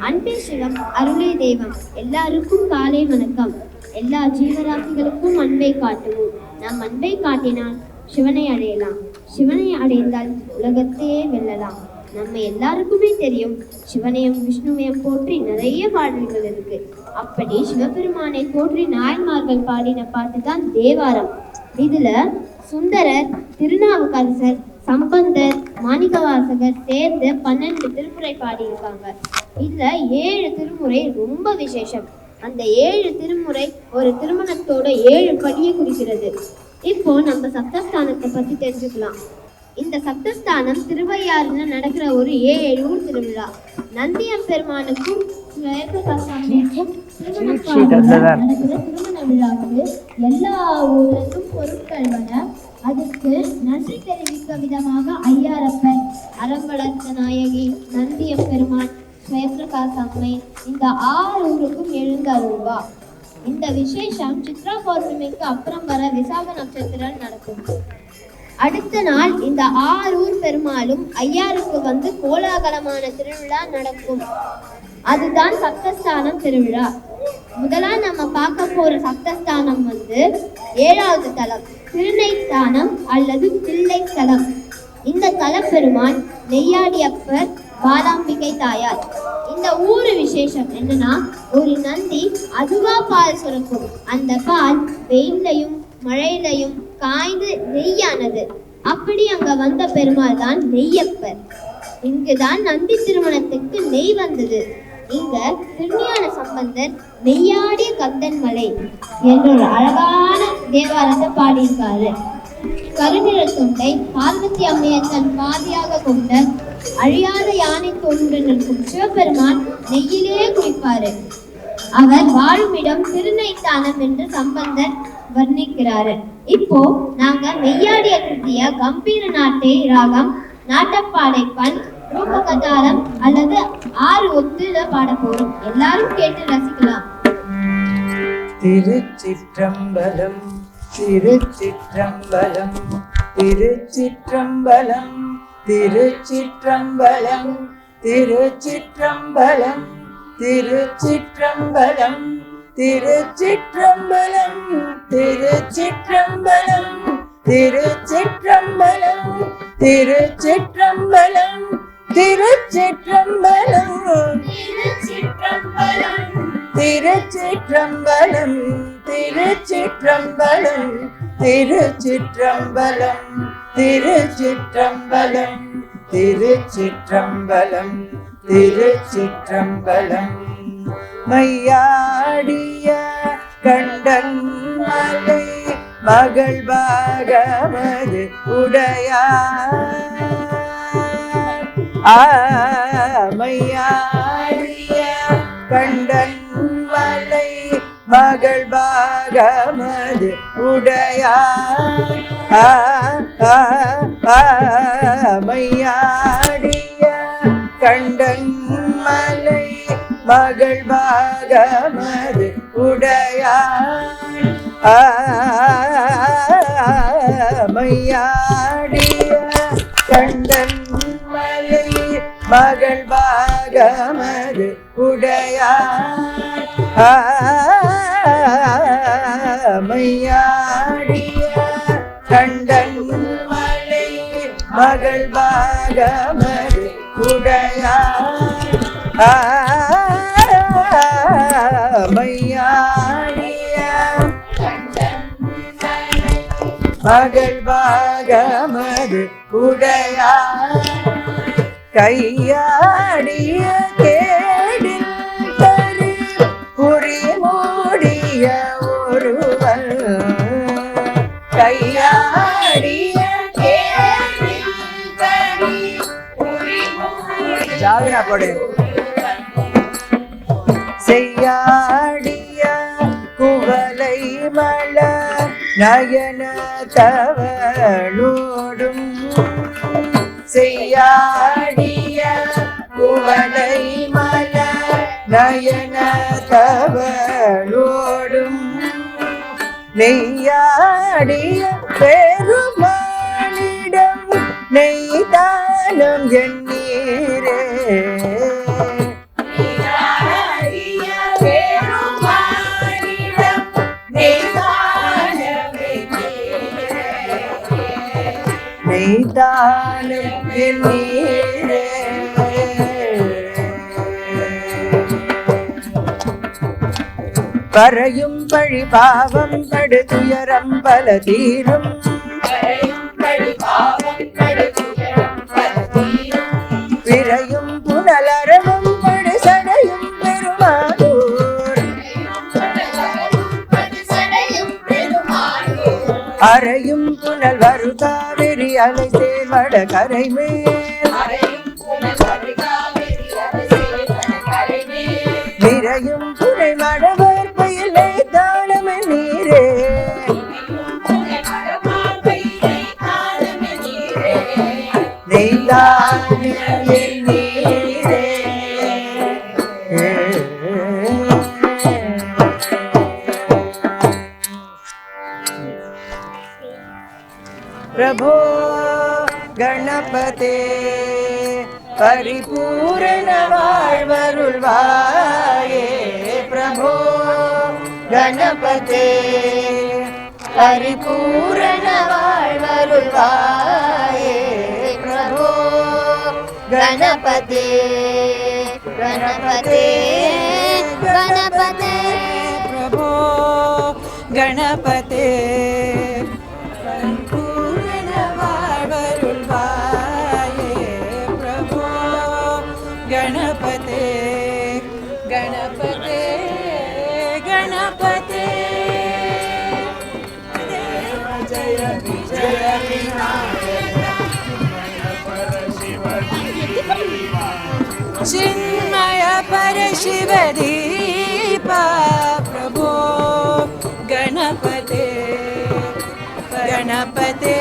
அன்பே சிவம், அருளே தெய்வம். எல்லாருக்கும் காலை வணக்கம். எல்லா ஜீவராசிகளுக்கும் அன்பை காட்டுவோம். நாம் அன்பை காட்டினால் சிவனை அடையலாம். சிவனை அடைந்தால் உலகத்தையே வெல்லலாம். நம்ம எல்லாருக்குமே தெரியும், சிவனையும் விஷ்ணுவையும் போற்றி நிறைய பாடல்கள் இருக்கு. அப்படி சிவபெருமானை போற்றி நாயன்மார்கள் பாடின பாட்டு தான் தேவாரம். இதுல சுந்தரர், திருநாவுக்கரசர், சம்பந்தர், மாணிக்கவாசகர் சேர்ந்து 12 திருமுறை பாடியிருக்காங்க. இதுல 7 திருமுறை ரொம்ப விசேஷம். அந்த 7 திருமுறை ஒரு திருமணத்தோட 7 படியை குறிக்கிறது. இப்போ நம்ம சப்தஸ்தானத்தை பத்தி தெரிஞ்சுக்கலாம். இந்த சப்தஸ்தானம் திருவையாறுல நடக்கிற ஒரு 7 ஊர் திருவிழா. நந்தியம் பெருமானுக்கும் நடக்கிற திருமண விழாவுக்கு எல்லா ஊர்லயும் பொருட்கள் வர அதுக்கு நன்றி தெரிவிக்க விதமாக ஐயாரப்பன், அறம்பளர்த்த நாயகி, நந்தியம் பெருமான், ஸ்வயம்பிரகாச அம்மை இந்த 6 ஊருக்கும் எழுந்தருள்வா. இந்த விசேஷம் சித்ரா பௌர்ணமிக்கு அப்புறம் வர விசாக நட்சத்திரம் நடக்கும். அடுத்த நாள் இந்த 6 ஊர் பெருமாளும் ஐயாருக்கு வந்து கோலாகலமான திருவிழா நடக்கும். அதுதான் சப்தஸ்தானம் திருவிழா. முதலா நம்ம பார்க்க போற சப்தஸ்தானம் வந்து 7வது தலம், திருநெய்த்தானம் அல்லது தில்லைத்தலம். இந்த தலப்பெருமான் நெய்யாடியப்பர், பாலாம்பிகை தாயார். இந்த ஊரு விசேஷம் என்னன்னா, ஒரு நந்தி அதுவா பால் சுரக்கும். அந்த பால் வெயிலையும் மழையிலையும் காய்ந்து நெய்யானது. அப்படி அங்க வந்த பெருமாள் தான் நெய்யப்பர். இங்குதான் நந்தி திருமணத்துக்கு நெய் வந்தது. இங்க திருஞான சம்பந்தர் நெய்யாடிய கந்தன் மலை என்ற ஒரு அழகான தேவாரத்தை பாடியிருக்காரு. கருநிற தொண்டை பார்வதி அம்மையை தன் பாதியாக கொண்ட அழியாத யானை தோன்றுடன் இருக்கும் சிவபெருமான் நெய்யிலே குளிப்பாரு. அவர் வாழுமிடம் திருநெய்த்தானம் என்று சம்பந்தர் வர்ணிக்கிறாரு. இப்போ நாங்க நெய்யாடிய கிருத்திய கம்பீர நாட்டை ராகம், நாட்டப்பாடை பண், ரூபகதாரம் அல்லது 6 ஒத்துல பாட போறோம். எல்லாரும் கேட்டு ரசிக்கலாம். திருச்சிற்றம்பலம், திருச்சிற்றம்பலம், திருச்சிற்றம்பலம், திருச்சிற்றம்பலம், திருச்சிற்றம்பலம், திருச்சிற்றம்பலம், திருச்சிற்றம்பலம், திருச்சிற்றம்பலம், திருச்சிற்றம்பலம், திருச்சிற்றம்பலம், திருச்சிற்றம்பலம், திருச்சிற்றம்பலம், திருச்சிற்றம்பலம், திருச்சிற்றம்பலம், திருச்சிற்றம்பலம், திருச்சிற்றம்பலம், திருச்சிற்றம்பலம். மையாடிய கண்டன் மலை மகள் பாகமது உடையார். மையாடிய கண்டன் மலை மகள் பாகமது உடையார். மையாடிய கண்டன் மலை மகள் பாகமது உடையார். மையாடிய கண்டன் மலை மகள் பாகமது உடையார். மையாடிய கண்டன் மலை மகள் பாகமது உடையார். மையாடிய மகள் பாகமது உடையார். கையாடிய கேடில் பரி புரி மூடிய ஒருவன். கையாடிய கேடில் பரி புரி மூடிய ஜாவினா போடு. செய்யாடிய குவலை மலர் நயன தவளோடும். செய்யாடிய குவலை மலர் நயன தவளோடும். நெய்யாடிய பெருமானிடம் நெய்தானம் எண்ணீரே. நீதானும் என் நீரே. பறையும் பழி பாவம் படுதுயரம் பல தீரும். விரையும் புனலரவும் படு சடையும் பெருமானூர். அறையும் புனல் வருகாவிரி அலை சேர்வட கரை மேல். நிறையும் புனை மடவர் பயிலை தானமே நீரே. நீதானே என் நீரே. प्रभो गणपते परिपूर्ण வாழ்வருள்வாயே. प्रभो गणपते परिपूर्ण வாழ்வருள்வாயே. प्रभो गणपते गणपते गणपते. प्रभो गणपते गणपते गणपते गणपते. जय विजय चिन्मय परशिवदीपा. प्रभो गणपते गणपते